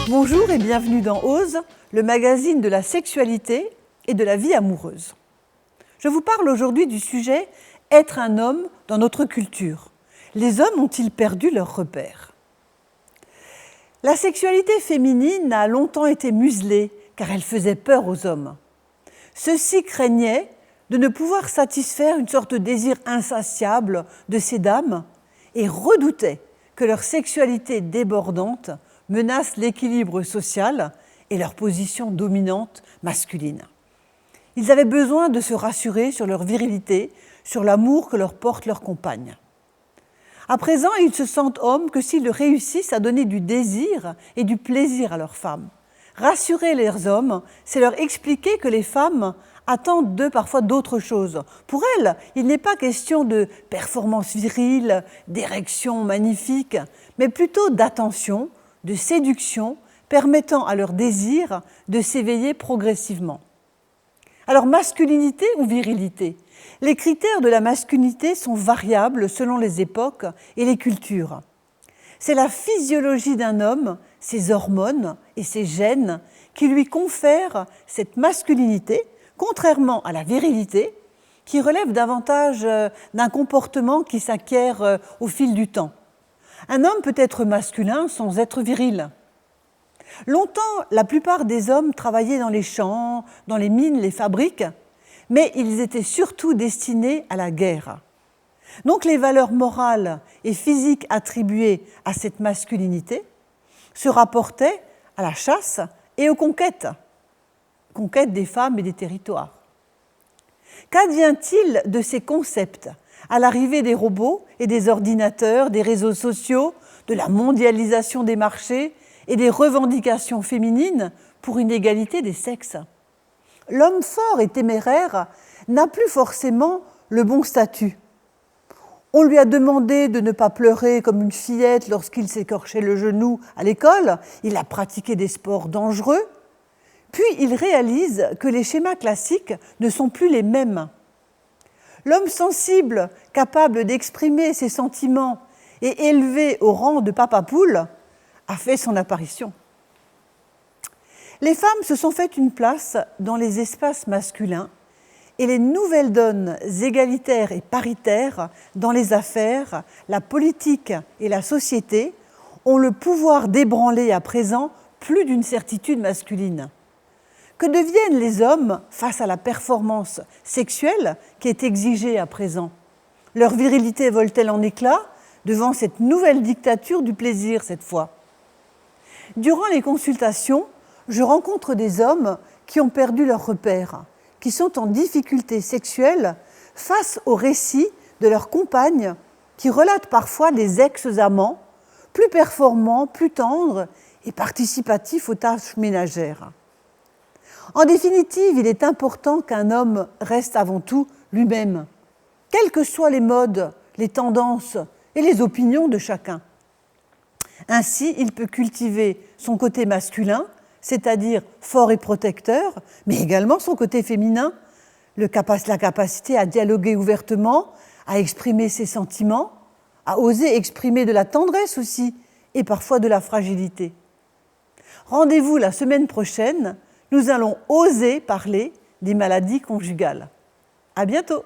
Bonjour et bienvenue dans Ose, le magazine de la sexualité et de la vie amoureuse. Je vous parle aujourd'hui du sujet « Être un homme dans notre culture ». Les hommes ont-ils perdu leurs repères ? La sexualité féminine a longtemps été muselée car elle faisait peur aux hommes. Ceux-ci craignaient de ne pouvoir satisfaire une sorte de désir insatiable de ces dames et redoutaient que leur sexualité débordante menace l'équilibre social et leur position dominante masculine. Ils avaient besoin de se rassurer sur leur virilité, sur l'amour que leur porte leur compagne. À présent, ils se sentent hommes que s'ils réussissent à donner du désir et du plaisir à leurs femmes. Rassurer les hommes, c'est leur expliquer que les femmes attendent d'eux parfois d'autres choses. Pour elles, il n'est pas question de performance virile, d'érection magnifique, mais plutôt d'attention, de séduction, permettant à leur désir de s'éveiller progressivement. Alors, masculinité ou virilité ? Les critères de la masculinité sont variables selon les époques et les cultures. C'est la physiologie d'un homme, ses hormones et ses gènes qui lui confèrent cette masculinité, contrairement à la virilité, qui relève davantage d'un comportement qui s'acquiert au fil du temps. Un homme peut être masculin sans être viril. Longtemps, la plupart des hommes travaillaient dans les champs, dans les mines, les fabriques, mais ils étaient surtout destinés à la guerre. Donc les valeurs morales et physiques attribuées à cette masculinité se rapportaient à la chasse et aux conquêtes des femmes et des territoires. Qu'advient-il de ces concepts à l'arrivée des robots et des ordinateurs, des réseaux sociaux, de la mondialisation des marchés et des revendications féminines pour une égalité des sexes ? L'homme fort et téméraire n'a plus forcément le bon statut. On lui a demandé de ne pas pleurer comme une fillette lorsqu'il s'écorchait le genou à l'école, il a pratiqué des sports dangereux, puis il réalise que les schémas classiques ne sont plus les mêmes. L'homme sensible, capable d'exprimer ses sentiments et élevé au rang de papa poule, a fait son apparition. Les femmes se sont fait une place dans les espaces masculins et les nouvelles donnes égalitaires et paritaires dans les affaires, la politique et la société ont le pouvoir d'ébranler à présent plus d'une certitude masculine. Que deviennent les hommes face à la performance sexuelle qui est exigée à présent ? Leur virilité vole-t-elle en éclats devant cette nouvelle dictature du plaisir cette fois ? Durant les consultations, je rencontre des hommes qui ont perdu leurs repères, qui sont en difficulté sexuelle face aux récits de leurs compagnes qui relatent parfois des ex-amants plus performants, plus tendres et participatifs aux tâches ménagères. En définitive, il est important qu'un homme reste avant tout lui-même, quels que soient les modes, les tendances et les opinions de chacun. Ainsi, il peut cultiver son côté masculin, c'est-à-dire fort et protecteur, mais également son côté féminin, la capacité à dialoguer ouvertement, à exprimer ses sentiments, à oser exprimer de la tendresse aussi, et parfois de la fragilité. Rendez-vous la semaine prochaine, nous allons oser parler des maladies conjugales. À bientôt.